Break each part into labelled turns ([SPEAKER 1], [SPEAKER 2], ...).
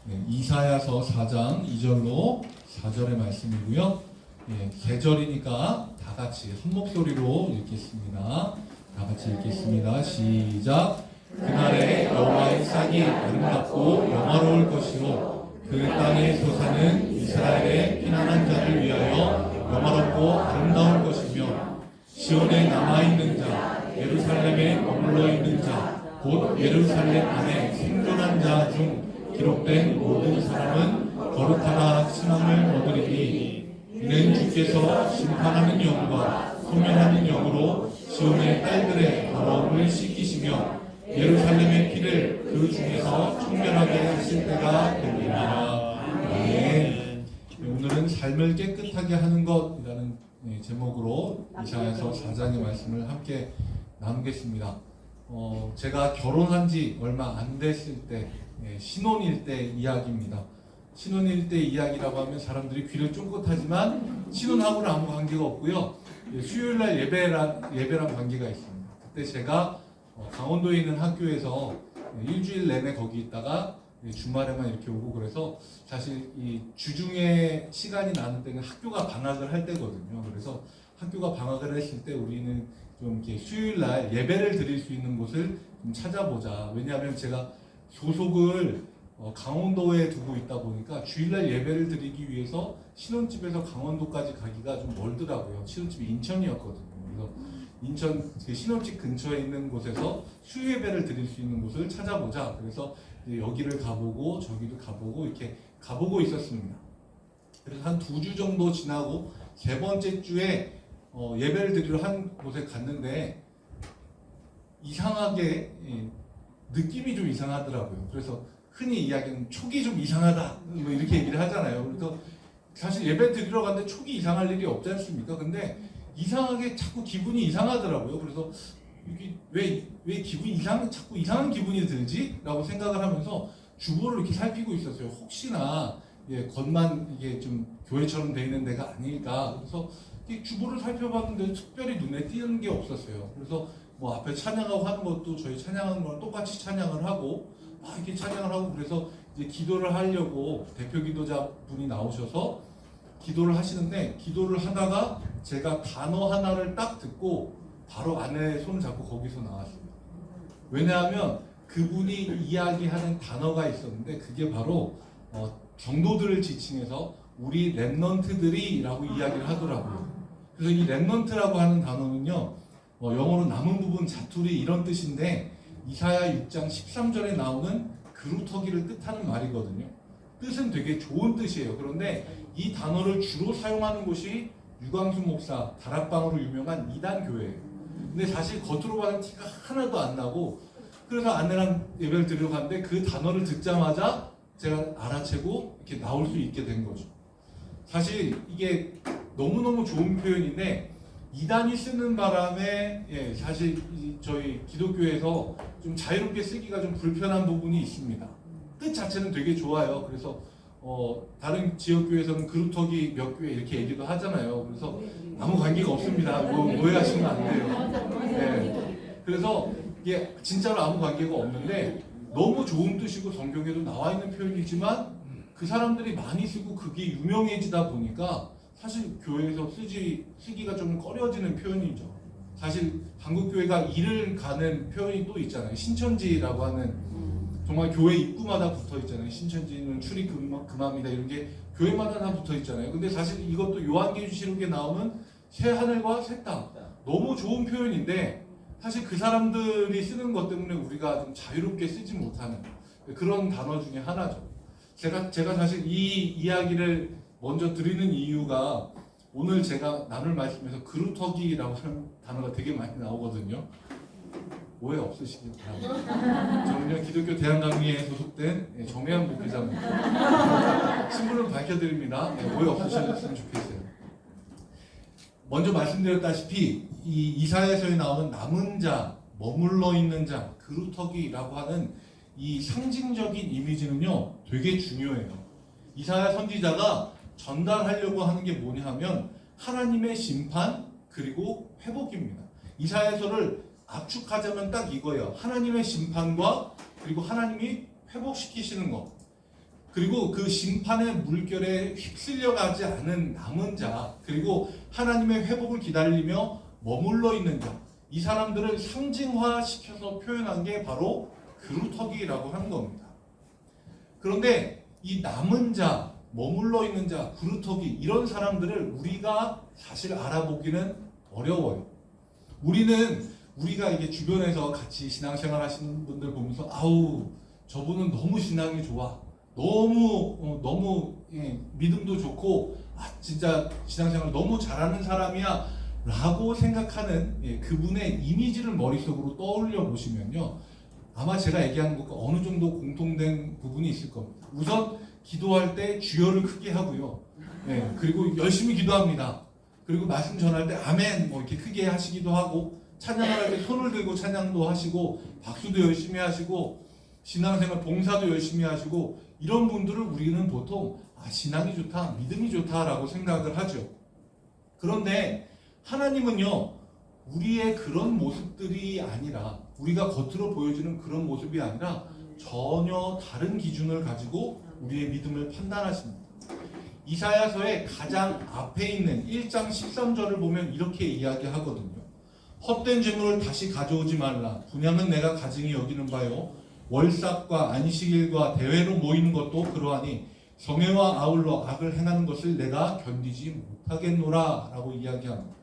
[SPEAKER 1] 이사야서 4장 2절로 4절의 말씀이고요. 세 절이니까 다 같이 한 목소리로 읽겠습니다. 다 같이 읽겠습니다. 시작. 그날에 여호와의 산이 아름답고 영화로울 것이요 그 땅의 소산은 이스라엘의 피난한 자를 위하여 영화롭고 아름다울 것이며 시온에 남아있는 자 예루살렘에 머물러 있는 자 곧 예루살렘 안에 생존한 자 중 기록된 모든 사람은 거룩하나 칭함을 얻으리니 이는 주께서 심판하는 영과 소멸하는 영으로 시온의 딸들의 더러움을 씻기시며 예루살렘의 피를 그 중에서 청결하게 하실 때가 되리라. 아멘. 오늘은 삶을 깨끗하게 하는 것이라는 제목으로 이사야서 4장의 말씀을 함께 나누겠습니다. 제가 결혼한 지 얼마 안 됐을 때 신혼일 때 이야기입니다. 신혼일 때 이야기라고 하면 사람들이 귀를 쫑긋하지만 신혼하고는 아무 관계가 없고요. 수요일날 예배랑 관계가 있습니다. 그때 제가 강원도에 있는 학교에서 일주일 내내 거기 있다가 주말에만 이렇게 오고 그래서 사실 이 주중에 시간이 나는 때는 학교가 방학을 할 때거든요. 그래서 학교가 방학을 했을 때 우리는 좀 이렇게 수요일날 예배를 드릴 수 있는 곳을 좀 찾아보자. 왜냐하면 제가 소속을 강원도에 두고 있다 보니까 주일날 예배를 드리기 위해서 신혼집에서 강원도까지 가기가 좀 멀더라고요. 신혼집이 인천이었거든요. 그래서 인천 제 신혼집 근처에 있는 곳에서 수요 예배를 드릴 수 있는 곳을 찾아보자. 그래서 이제 여기를 가보고 저기도 가보고 이렇게 가보고 있었습니다. 그래서 한 2주 정도 지나고 세 번째 주에 예배를 드리러 한 곳에 갔는데 이상하게 느낌이 좀 이상하더라고요. 그래서 흔히 이야기하는 촉이 좀 이상하다 뭐 이렇게 얘기를 하잖아요. 그래서 사실 예배 드리러 갔는데 촉이 이상할 일이 없지 않습니까? 근데 이상하게 자꾸 기분이 이상하더라고요. 그래서 이게 왜 기분이 자꾸 이상한 기분이 들지? 라고 생각을 하면서 주보를 이렇게 살피고 있었어요. 혹시나 겉만 이게 좀 교회처럼 돼 있는 데가 아닐까. 그래서 주보를 살펴봤는데 특별히 눈에 띄는 게 없었어요. 그래서 뭐 앞에 찬양하고 하는 것도 저희 찬양하는 거랑 똑같이 찬양을 하고 이렇게 찬양을 하고 그래서 이제 기도를 하려고 대표 기도자 분이 나오셔서 기도를 하시는데 기도를 하다가 제가 단어 하나를 딱 듣고 바로 안에 손을 잡고 거기서 나왔습니다. 왜냐하면 그분이 이야기하는 단어가 있었는데 그게 바로 성도들을 지칭해서 우리 랩넌트들이라고 이야기를 하더라고요. 그래서 이 랩넌트라고 하는 단어는요 영어로 남은 부분 자투리 이런 뜻인데 이사야 6장 13절에 나오는 그루터기를 뜻하는 말이거든요. 뜻은 되게 좋은 뜻이에요. 그런데 이 단어를 주로 사용하는 곳이 유광수 목사 다락방으로 유명한 이단 교회예요. 근데 사실 겉으로 봐는 티가 하나도 안 나고 그래서 아내랑 예배를 드리러 갔는데 그 단어를 듣자마자 제가 알아채고 이렇게 나올 수 있게 된 거죠. 사실 이게 너무너무 좋은 표현인데 이단이 쓰는 바람에 사실 저희 기독교에서 좀 자유롭게 쓰기가 좀 불편한 부분이 있습니다. 뜻 자체는 되게 좋아요. 그래서 다른 지역교회에서는 그루터기 몇 교회 이렇게 얘기도 하잖아요. 그래서 아무 관계가 없습니다. 오해하시면 안 돼요. 그래서 이게 진짜로 아무 관계가 없는데 너무 좋은 뜻이고 성경에도 나와 있는 표현이지만 그 사람들이 많이 쓰고 그게 유명해지다 보니까 사실 교회에서 쓰기가 좀 꺼려지는 표현이죠. 사실 한국교회가 일을 가는 표현이 또 있잖아요. 신천지라고 하는 정말 교회 입구마다 붙어 있잖아요. 신천지는 출입 금합니다. 이런 게 교회마다 다 붙어 있잖아요. 근데 사실 이것도 요한계시록에 나오는 새 하늘과 새 땅 너무 좋은 표현인데 사실 그 사람들이 쓰는 것 때문에 우리가 좀 자유롭게 쓰지 못하는 그런 단어 중에 하나죠. 제가 사실 이 이야기를 먼저 드리는 이유가 오늘 제가 나눌 말씀에서 그루터기라고 하는 단어가 되게 많이 나오거든요. 오해 없으시길 바랍니다. 저는요 기독교 대한강의에 소속된 정혜한 목회자입니다. 신분을 밝혀드립니다. 오해 없으셨으면 좋겠어요. 먼저 말씀드렸다시피 이 이사야서에 나오는 남은 자, 머물러 있는 자, 그루터기라고 하는 이 상징적인 이미지는요 되게 중요해요. 이사야 선지자가 전달하려고 하는 게 뭐냐 하면 하나님의 심판 그리고 회복입니다. 이사야서를 압축하자면 딱 이거예요. 하나님의 심판과 그리고 하나님이 회복시키시는 것. 그리고 그 심판의 물결에 휩쓸려 가지 않은 남은 자, 그리고 하나님의 회복을 기다리며 머물러 있는 자, 이 사람들을 상징화시켜서 표현한 게 바로 그루터기라고 하는 겁니다. 그런데 이 남은 자, 머물러 있는 자, 그루터기, 이런 사람들을 우리가 사실 알아보기는 어려워요. 우리가 이게 주변에서 같이 신앙생활 하시는 분들 보면서 아우, 저분은 너무 신앙이 좋아, 너무 믿음도 좋고, 진짜 신앙생활 너무 잘하는 사람이야 라고 생각하는 그분의 이미지를 머릿속으로 떠올려 보시면요, 아마 제가 얘기하는 것과 어느 정도 공통된 부분이 있을 겁니다. 우선 기도할 때 주여를 크게 하고요, 그리고 열심히 기도합니다. 그리고 말씀 전할 때 아멘 이렇게 크게 하시기도 하고, 찬양을 할 때 손을 들고 찬양도 하시고, 박수도 열심히 하시고, 신앙생활 봉사도 열심히 하시고, 이런 분들을 우리는 보통 신앙이 좋다, 믿음이 좋다라고 생각을 하죠. 그런데 하나님은요, 우리의 그런 모습들이 아니라, 우리가 겉으로 보여지는 그런 모습이 아니라 전혀 다른 기준을 가지고 우리의 믿음을 판단하십니다. 이사야서의 가장 앞에 있는 1장 13절을 보면 이렇게 이야기하거든요. 헛된 재물을 다시 가져오지 말라. 분향은 내가 가증히 여기는 바요. 월삭과 안식일과 대회로 모이는 것도 그러하니 성회와 아울러 악을 행하는 것을 내가 견디지 못하겠노라 라고 이야기합니다.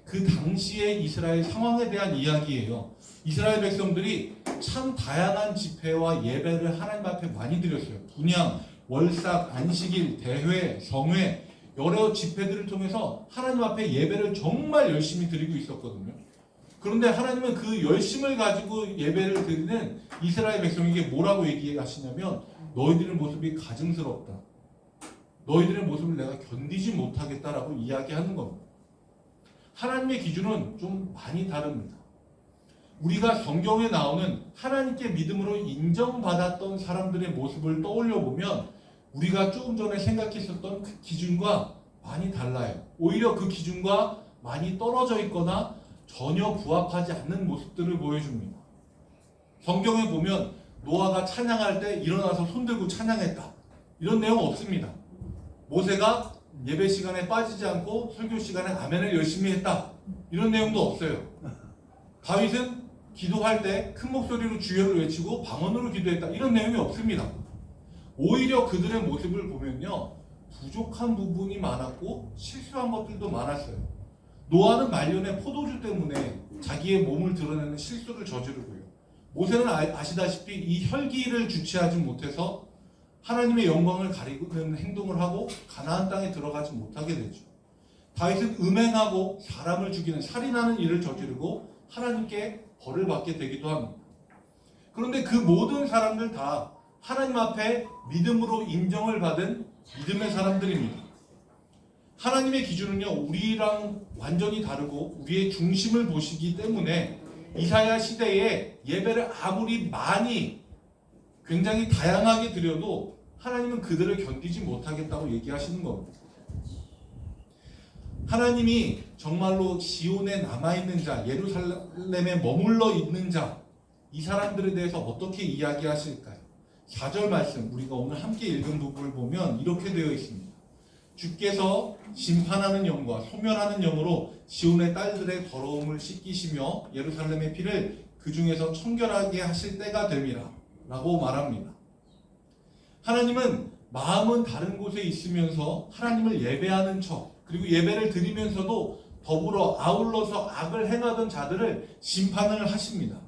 [SPEAKER 1] 그 당시의 이스라엘 상황에 대한 이야기예요. 이스라엘 백성들이 참 다양한 집회와 예배를 하나님 앞에 많이 드렸어요. 분향, 월삭, 안식일, 대회, 성회, 여러 집회들을 통해서 하나님 앞에 예배를 정말 열심히 드리고 있었거든요. 그런데 하나님은 그 열심을 가지고 예배를 드리는 이스라엘 백성에게 뭐라고 얘기하시냐면, 너희들의 모습이 가증스럽다, 너희들의 모습을 내가 견디지 못하겠다라고 이야기하는 겁니다. 하나님의 기준은 좀 많이 다릅니다. 우리가 성경에 나오는 하나님께 믿음으로 인정받았던 사람들의 모습을 떠올려 보면 우리가 조금 전에 생각했었던 그 기준과 많이 달라요. 오히려 그 기준과 많이 떨어져 있거나 전혀 부합하지 않는 모습들을 보여줍니다. 성경에 보면 노아가 찬양할 때 일어나서 손들고 찬양했다, 이런 내용 없습니다. 모세가 예배 시간에 빠지지 않고 설교 시간에 아멘을 열심히 했다, 이런 내용도 없어요. 다윗은 기도할 때 큰 목소리로 주여를 외치고 방언으로 기도했다, 이런 내용이 없습니다. 오히려 그들의 모습을 보면요, 부족한 부분이 많았고 실수한 것들도 많았어요. 노아는 말년에 포도주 때문에 자기의 몸을 드러내는 실수를 저지르고요. 모세는 아시다시피 이 혈기를 주체하지 못해서 하나님의 영광을 가리는 행동을 하고 가나안 땅에 들어가지 못하게 되죠. 다윗은 음행하고 사람을 죽이는 살인하는 일을 저지르고 하나님께 벌을 받게 되기도 합니다. 그런데 그 모든 사람들 다 하나님 앞에 믿음으로 인정을 받은 믿음의 사람들입니다. 하나님의 기준은요, 우리랑 완전히 다르고 우리의 중심을 보시기 때문에 이사야 시대에 예배를 아무리 많이 굉장히 다양하게 드려도 하나님은 그들을 견디지 못하겠다고 얘기하시는 겁니다. 하나님이 정말로 시온에 남아있는 자, 예루살렘에 머물러 있는 자, 이 사람들에 대해서 어떻게 이야기하실까요? 4절 말씀, 우리가 오늘 함께 읽은 부분을 보면 이렇게 되어 있습니다. 주께서 심판하는 영과 소멸하는 영으로 시온의 딸들의 더러움을 씻기시며 예루살렘의 피를 그 중에서 청결하게 하실 때가 됨이라 라고 말합니다. 하나님은 마음은 다른 곳에 있으면서 하나님을 예배하는 척, 그리고 예배를 드리면서도 더불어 아울러서 악을 행하던 자들을 심판을 하십니다.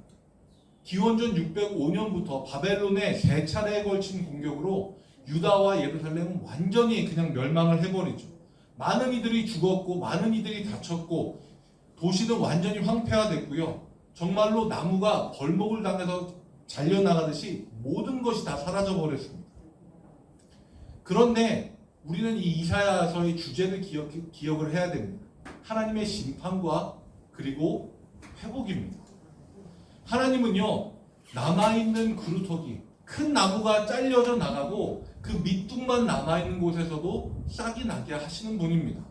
[SPEAKER 1] 기원전 605년부터 바벨론의 세 차례에 걸친 공격으로 유다와 예루살렘은 완전히 그냥 멸망을 해버리죠. 많은 이들이 죽었고 많은 이들이 다쳤고 도시는 완전히 황폐화됐고요. 정말로 나무가 벌목을 당해서 잘려나가듯이 모든 것이 다 사라져버렸습니다. 그런데 우리는 이 이사야서의 주제를 기억을 해야 됩니다. 하나님의 심판과 그리고 회복입니다. 하나님은요, 남아있는 그루터기, 큰 나무가 잘려져 나가고 그 밑둥만 남아있는 곳에서도 싹이 나게 하시는 분입니다.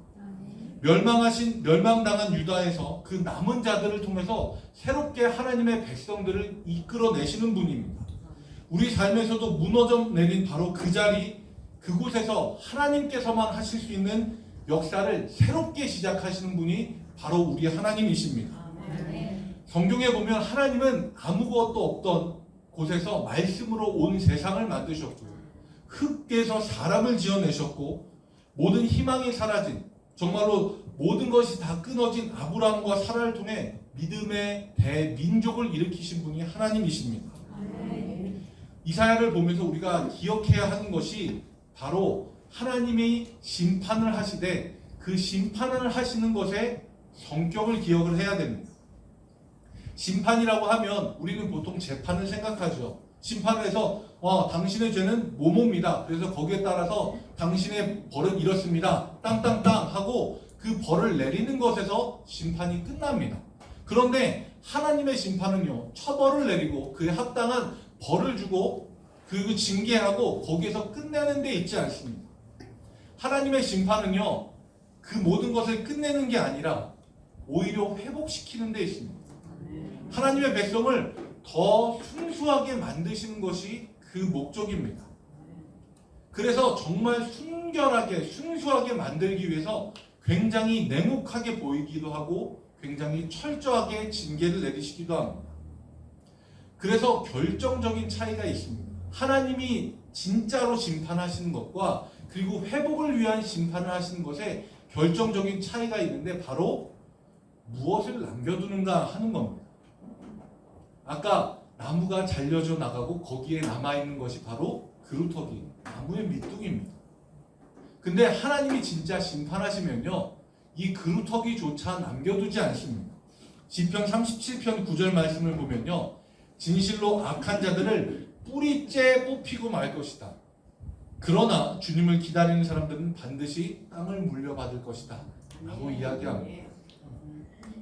[SPEAKER 1] 멸망당한 유다에서 그 남은 자들을 통해서 새롭게 하나님의 백성들을 이끌어내시는 분입니다. 우리 삶에서도 무너져 내린 바로 그 자리, 그곳에서 하나님께서만 하실 수 있는 역사를 새롭게 시작하시는 분이 바로 우리 하나님이십니다. 성경에 보면 하나님은 아무것도 없던 곳에서 말씀으로 온 세상을 만드셨고요. 흙에서 사람을 지어내셨고, 모든 희망이 사라진, 정말로 모든 것이 다 끊어진 아브라함과 사라를 통해 믿음의 대민족을 일으키신 분이 하나님이십니다. 이사야를 보면서 우리가 기억해야 하는 것이 바로 하나님이 심판을 하시되 그 심판을 하시는 것의 성격을 기억을 해야 됩니다. 심판이라고 하면 우리는 보통 재판을 생각하죠. 심판을 해서 당신의 죄는 뭐뭐입니다. 그래서 거기에 따라서 당신의 벌은 이렇습니다. 땅땅땅 하고 그 벌을 내리는 것에서 심판이 끝납니다. 그런데 하나님의 심판은요, 처벌을 내리고 그에 합당한 벌을 주고 그리고 징계하고 거기에서 끝내는 데 있지 않습니다. 하나님의 심판은요, 그 모든 것을 끝내는 게 아니라 오히려 회복시키는 데 있습니다. 하나님의 백성을 더 순수하게 만드시는 것이 그 목적입니다. 그래서 정말 순수하게 만들기 위해서 굉장히 냉혹하게 보이기도 하고 굉장히 철저하게 징계를 내리시기도 합니다. 그래서 결정적인 차이가 있습니다. 하나님이 진짜로 심판하시는 것과 그리고 회복을 위한 심판을 하시는 것에 결정적인 차이가 있는데 바로 무엇을 남겨두는가 하는 겁니다. 아까 나무가 잘려져 나가고 거기에 남아있는 것이 바로 그루터기, 나무의 밑둥입니다. 근데 하나님이 진짜 심판하시면요, 이 그루터기조차 남겨두지 않습니다. 시편 37편 9절 말씀을 보면요, 진실로 악한 자들을 뿌리째 뽑히고 말 것이다. 그러나 주님을 기다리는 사람들은 반드시 땅을 물려받을 것이다 라고 이야기합니다.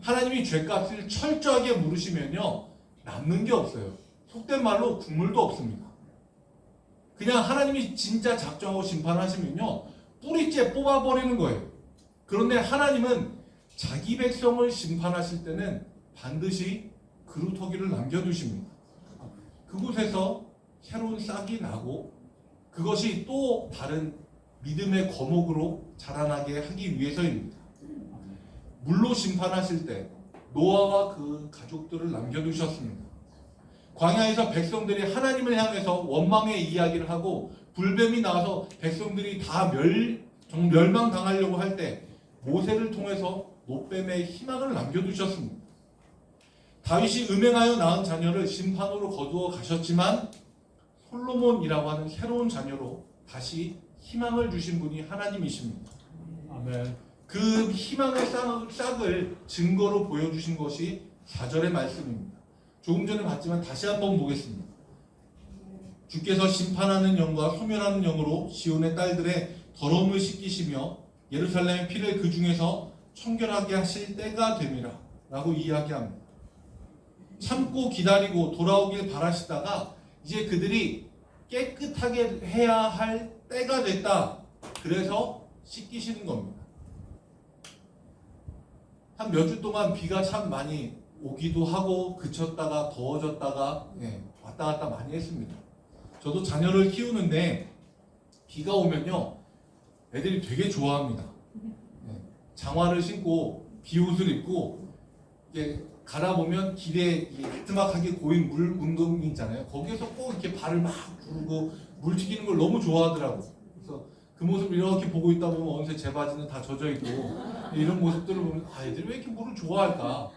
[SPEAKER 1] 하나님이 죄값을 철저하게 물으시면요, 남는 게 없어요. 속된 말로 국물도 없습니다. 그냥 하나님이 진짜 작정하고 심판하시면요, 뿌리째 뽑아버리는 거예요. 그런데 하나님은 자기 백성을 심판하실 때는 반드시 그루터기를 남겨두십니다. 그곳에서 새로운 싹이 나고 그것이 또 다른 믿음의 거목으로 자라나게 하기 위해서입니다. 물로 심판하실 때 노아와 그 가족들을 남겨두셨습니다. 광야에서 백성들이 하나님을 향해서 원망의 이야기를 하고 불뱀이 나와서 백성들이 다 멸망당하려고 할 때 모세를 통해서 노뱀의 희망을 남겨두셨습니다. 다윗이 음행하여 낳은 자녀를 심판으로 거두어 가셨지만 솔로몬이라고 하는 새로운 자녀로 다시 희망을 주신 분이 하나님이십니다. 아멘. 그 희망의 싹을 증거로 보여주신 것이 4절의 말씀입니다. 조금 전에 봤지만 다시 한번 보겠습니다. 주께서 심판하는 영과 소멸하는 영으로 시온의 딸들의 더러움을 씻기시며 예루살렘의 피를 그 중에서 청결하게 하실 때가 됨이라 라고 이야기합니다. 참고 기다리고 돌아오길 바라시다가 이제 그들이 깨끗하게 해야 할 때가 됐다. 그래서 씻기시는 겁니다. 한 몇 주 동안 비가 참 많이 오기도 하고 그쳤다가 더워졌다가 왔다 갔다 많이 했습니다. 저도 자녀를 키우는데 비가 오면요, 애들이 되게 좋아합니다. 장화를 신고 비옷을 입고 갈아보면 길에 따뜻하게 고인 물 운동이 있잖아요. 거기에서 꼭 이렇게 발을 막 부르고 물 튀기는 걸 너무 좋아하더라고요. 그래서 그 모습을 이렇게 보고 있다 보면 어느새 제 바지는 다 젖어 있고 이런 모습들을 보면 애들이 왜 이렇게 물을 좋아할까?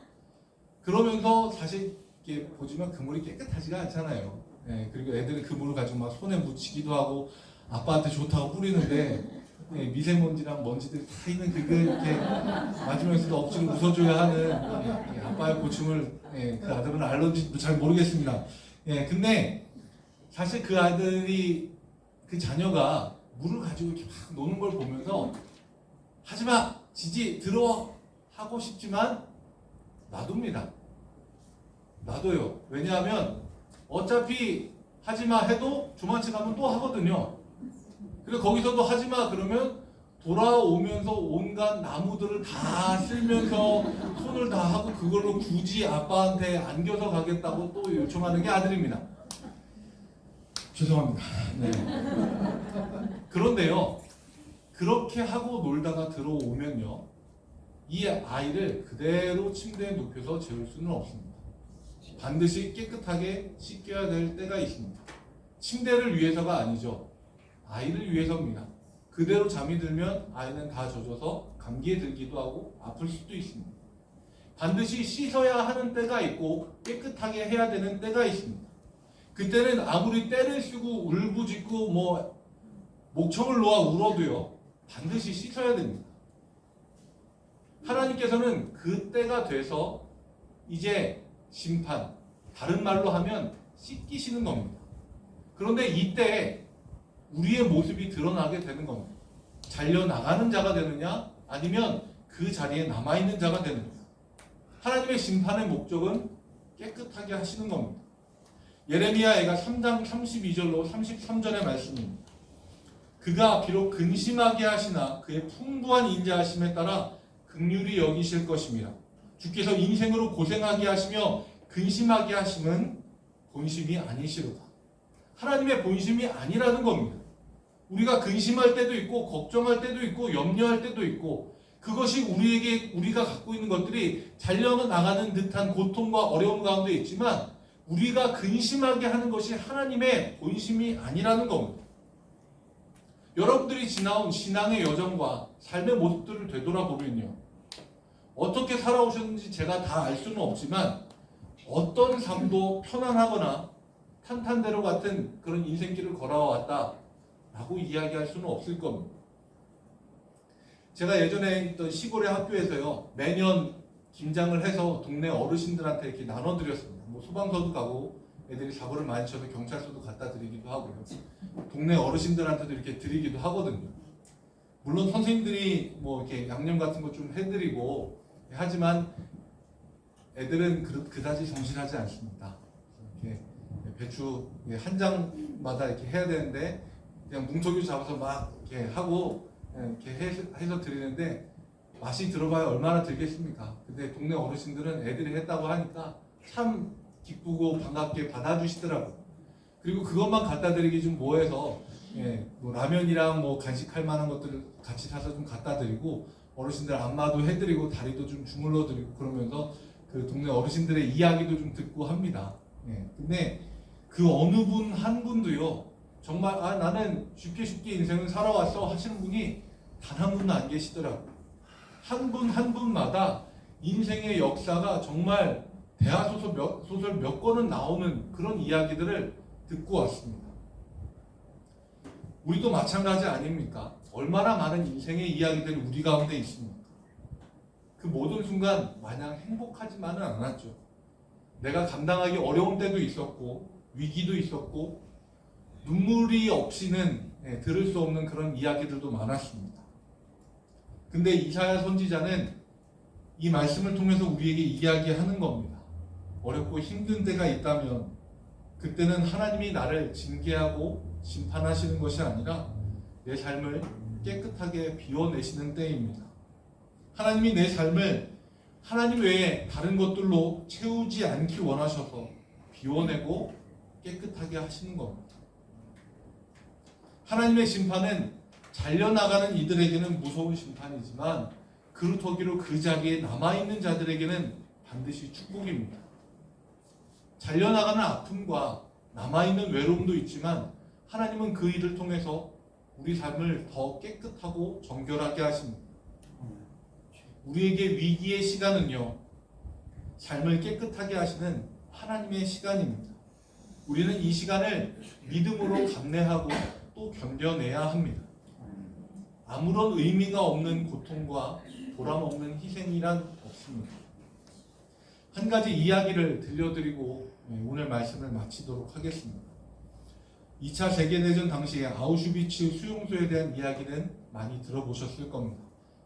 [SPEAKER 1] 그러면서 사실 이렇게 보지만 그 물이 깨끗하지가 않잖아요. 그리고 애들이 그 물을 가지고 막 손에 묻히기도 하고 아빠한테 좋다고 뿌리는데 미세먼지랑 먼지들이 다 있는 그걸 이렇게 맞으면서도 억지로 웃어줘야 하는 아빠의 고충을 그 아들은 알는지도 잘 모르겠습니다. 근데 사실 그 아들이 그 자녀가 물을 가지고 이렇게 막 노는 걸 보면서 하지마, 지지, 들어와 하고 싶지만 놔둡니다. 놔둬요. 왜냐하면 어차피 하지마 해도 조만치 가면 또 하거든요. 그래서 거기서도 하지마 그러면 돌아오면서 온갖 나무들을 다 쓸면서 손을 다 하고 그걸로 굳이 아빠한테 안겨서 가겠다고 또 요청하는 게 아들입니다. 죄송합니다. 네. 그런데요, 그렇게 하고 놀다가 들어오면요, 이 아이를 그대로 침대에 눕혀서 재울 수는 없습니다. 반드시 깨끗하게 씻겨야 될 때가 있습니다. 침대를 위해서가 아니죠. 아이를 위해서입니다. 그대로 잠이 들면 아이는 다 젖어서 감기에 들기도 하고 아플 수도 있습니다. 반드시 씻어야 하는 때가 있고 깨끗하게 해야 되는 때가 있습니다. 그때는 아무리 때를 쓰고 울부짖고 목청을 놓아 울어도요, 반드시 씻어야 됩니다. 하나님께서는 그 때가 돼서 이제 심판, 다른 말로 하면 씻기시는 겁니다. 그런데 이때 우리의 모습이 드러나게 되는 겁니다. 잘려나가는 자가 되느냐, 아니면 그 자리에 남아있는 자가 되느냐. 하나님의 심판의 목적은 깨끗하게 하시는 겁니다. 예레미야가 3장 32절로 33절의 말씀입니다. 그가 비록 근심하게 하시나 그의 풍부한 인자하심에 따라 긍휼히 여기실 것입니다. 주께서 인생으로 고생하게 하시며 근심하게 하심은 본심이 아니시로다. 하나님의 본심이 아니라는 겁니다. 우리가 근심할 때도 있고 걱정할 때도 있고 염려할 때도 있고, 그것이 우리가 갖고 있는 것들이 잘려나가는 듯한 고통과 어려움 가운데 있지만, 우리가 근심하게 하는 것이 하나님의 본심이 아니라는 겁니다. 여러분들이 지나온 신앙의 여정과 삶의 모습들을 되돌아보면요, 어떻게 살아오셨는지 제가 다 알 수는 없지만 어떤 삶도 편안하거나 탄탄대로 같은 그런 인생길을 걸어왔다 라고 이야기할 수는 없을 겁니다. 제가 예전에 있던 시골의 학교에서요, 매년 김장을 해서 동네 어르신들한테 이렇게 나눠드렸습니다. 소방서도 가고 애들이 사고를 많이 쳐서 경찰서도 갖다 드리기도 하고요, 동네 어르신들한테도 이렇게 드리기도 하거든요. 물론 선생님들이 이렇게 양념 같은 거 좀 해드리고 하지만 애들은 그다지 성실하지 않습니다. 이렇게 배추 한 장마다 이렇게 해야 되는데 그냥 뭉텅이 잡아서 막 이렇게 하고 이렇게 해서 드리는데 맛이 들어봐야 얼마나 들겠습니까? 근데 동네 어르신들은 애들이 했다고 하니까 참 기쁘고 반갑게 받아주시더라고요. 그리고 그것만 갖다 드리기 좀 뭐해서 라면이랑 간식할 만한 것들을 같이 사서 좀 갖다 드리고, 어르신들 안마도 해드리고 다리도 좀 주물러 드리고 그러면서 그 동네 어르신들의 이야기도 좀 듣고 합니다. 근데 그 어느 분 한 분도요, 정말 나는 쉽게 인생을 살아왔어 하시는 분이 단 한 분도 안 계시더라고요. 한 분 한 분마다 인생의 역사가 정말 대하소설 몇 권은 나오는 그런 이야기들을 듣고 왔습니다. 우리도 마찬가지 아닙니까? 얼마나 많은 인생의 이야기들이 우리 가운데 있습니까? 그 모든 순간 마냥 행복하지만은 않았죠. 내가 감당하기 어려운 때도 있었고 위기도 있었고 눈물이 없이는 들을 수 없는 그런 이야기들도 많았습니다. 근데 이사야 선지자는 이 말씀을 통해서 우리에게 이야기하는 겁니다. 어렵고 힘든 때가 있다면 그때는 하나님이 나를 징계하고 심판하시는 것이 아니라 내 삶을 깨끗하게 비워내시는 때입니다. 하나님이 내 삶을 하나님 외에 다른 것들로 채우지 않기 원하셔서 비워내고 깨끗하게 하시는 겁니다. 하나님의 심판은 잘려나가는 이들에게는 무서운 심판이지만 그루터기로 그 자리에 남아있는 자들에게는 반드시 축복입니다. 잘려나가는 아픔과 남아있는 외로움도 있지만 하나님은 그 일을 통해서 우리 삶을 더 깨끗하고 정결하게 하십니다. 우리에게 위기의 시간은요, 삶을 깨끗하게 하시는 하나님의 시간입니다. 우리는 이 시간을 믿음으로 감내하고 또 견뎌내야 합니다. 아무런 의미가 없는 고통과 보람 없는 희생이란 없습니다. 한 가지 이야기를 들려드리고 오늘 말씀을 마치도록 하겠습니다. 2차 세계대전 당시에 아우슈비츠 수용소에 대한 이야기는 많이 들어보셨을 겁니다.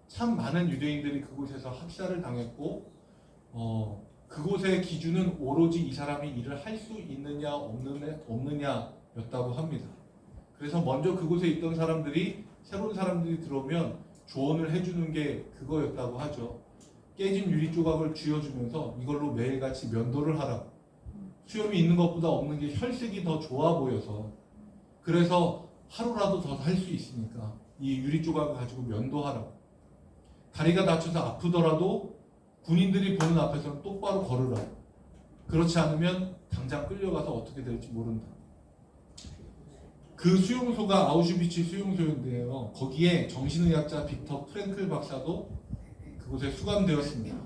[SPEAKER 1] 참 많은 유대인들이 그곳에서 학살을 당했고 그곳의 기준은 오로지 이 사람이 일을 할 수 있느냐 없느냐였다고 합니다. 그래서 먼저 그곳에 있던 사람들이 새로운 사람들이 들어오면 조언을 해주는 게 그거였다고 하죠. 깨진 유리 조각을 쥐어주면서 이걸로 매일같이 면도를 하라고. 수염이 있는 것보다 없는 게 혈색이 더 좋아 보여서 그래서 하루라도 더 살 수 있으니까 이 유리 조각을 가지고 면도하라고. 다리가 다쳐서 아프더라도 군인들이 보는 앞에서는 똑바로 걸으라고. 그렇지 않으면 당장 끌려가서 어떻게 될지 모른다. 그 수용소가 아우슈비츠 수용소인데요. 거기에 정신의학자 빅터 프랭클 박사도 그곳에 수감되었습니다.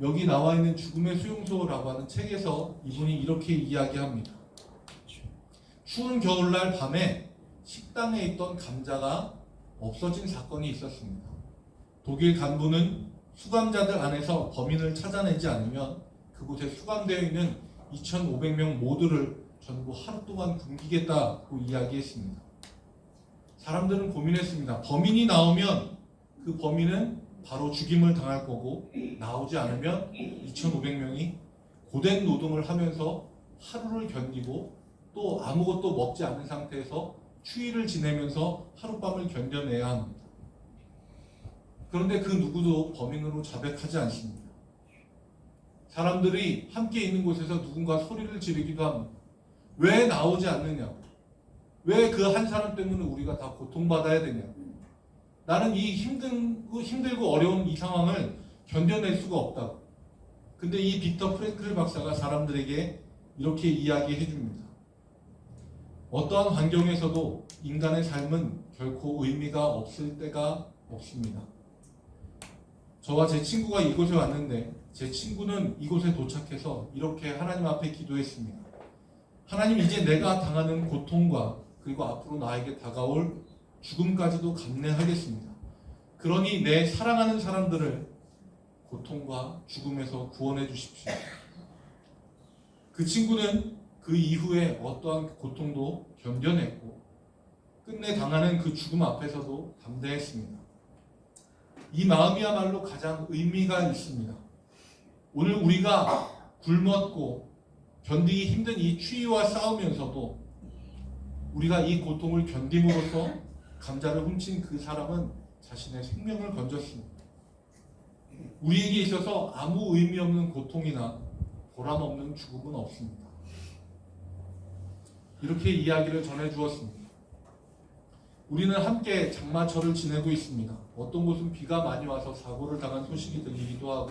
[SPEAKER 1] 여기 나와 있는 죽음의 수용소라고 하는 책에서 이분이 이렇게 이야기합니다. 추운 겨울날 밤에 식당에 있던 감자가 없어진 사건이 있었습니다. 독일 간부는 수감자들 안에서 범인을 찾아내지 않으면 그곳에 수감되어 있는 2,500명 모두를 전부 하루 동안 굶기겠다고 이야기했습니다. 사람들은 고민했습니다. 범인이 나오면 그 범인은 바로 죽임을 당할 거고, 나오지 않으면 2,500명이 고된 노동을 하면서 하루를 견디고 또 아무것도 먹지 않은 상태에서 추위를 지내면서 하룻밤을 견뎌내야 합니다. 그런데 그 누구도 범인으로 자백하지 않습니다. 사람들이 함께 있는 곳에서 누군가 소리를 지르기도 합니다. 왜 나오지 않느냐고. 왜 그 한 사람 때문에 우리가 다 고통받아야 되냐고. 나는 이 힘들고 어려운 이 상황을 견뎌낼 수가 없다고. 근데 이 빅터 프랭클 박사가 사람들에게 이렇게 이야기해 줍니다. 어떠한 환경에서도 인간의 삶은 결코 의미가 없을 때가 없습니다. 저와 제 친구가 이곳에 왔는데 제 친구는 이곳에 도착해서 이렇게 하나님 앞에 기도했습니다. 하나님, 이제 내가 당하는 고통과 그리고 앞으로 나에게 다가올 죽음까지도 감내하겠습니다. 그러니 내 사랑하는 사람들을 고통과 죽음에서 구원해 주십시오. 그 친구는 그 이후에 어떠한 고통도 견뎌냈고 끝내 당하는 그 죽음 앞에서도 담대했습니다. 이 마음이야말로 가장 의미가 있습니다. 오늘 우리가 굶었고 견디기 힘든 이 추위와 싸우면서도 우리가 이 고통을 견딤으로써 감자를 훔친 그 사람은 자신의 생명을 건졌습니다. 우리에게 있어서 아무 의미 없는 고통이나 보람 없는 죽음은 없습니다. 이렇게 이야기를 전해주었습니다. 우리는 함께 장마철을 지내고 있습니다. 어떤 곳은 비가 많이 와서 사고를 당한 소식이 들리기도 하고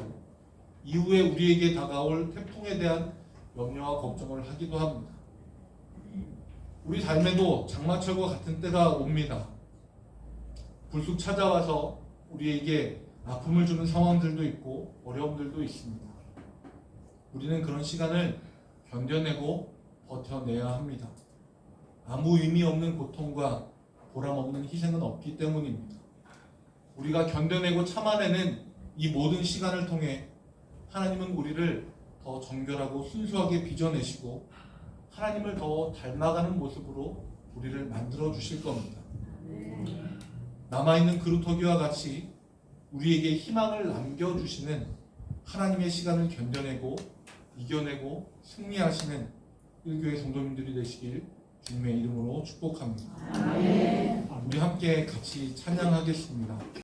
[SPEAKER 1] 이후에 우리에게 다가올 태풍에 대한 염려와 걱정을 하기도 합니다. 우리 삶에도 장마철과 같은 때가 옵니다. 불쑥 찾아와서 우리에게 아픔을 주는 상황들도 있고 어려움들도 있습니다. 우리는 그런 시간을 견뎌내고 버텨내야 합니다. 아무 의미 없는 고통과 보람 없는 희생은 없기 때문입니다. 우리가 견뎌내고 참아내는 이 모든 시간을 통해 하나님은 우리를 더 정결하고 순수하게 빚어내시고 하나님을 더 닮아가는 모습으로 우리를 만들어 주실 겁니다. 남아있는 그루터기와 같이 우리에게 희망을 남겨주시는 하나님의 시간을 견뎌내고 이겨내고 승리하시는 일교회 성도님들이 되시길 주님의 이름으로 축복합니다. 우리 함께 같이 찬양하겠습니다.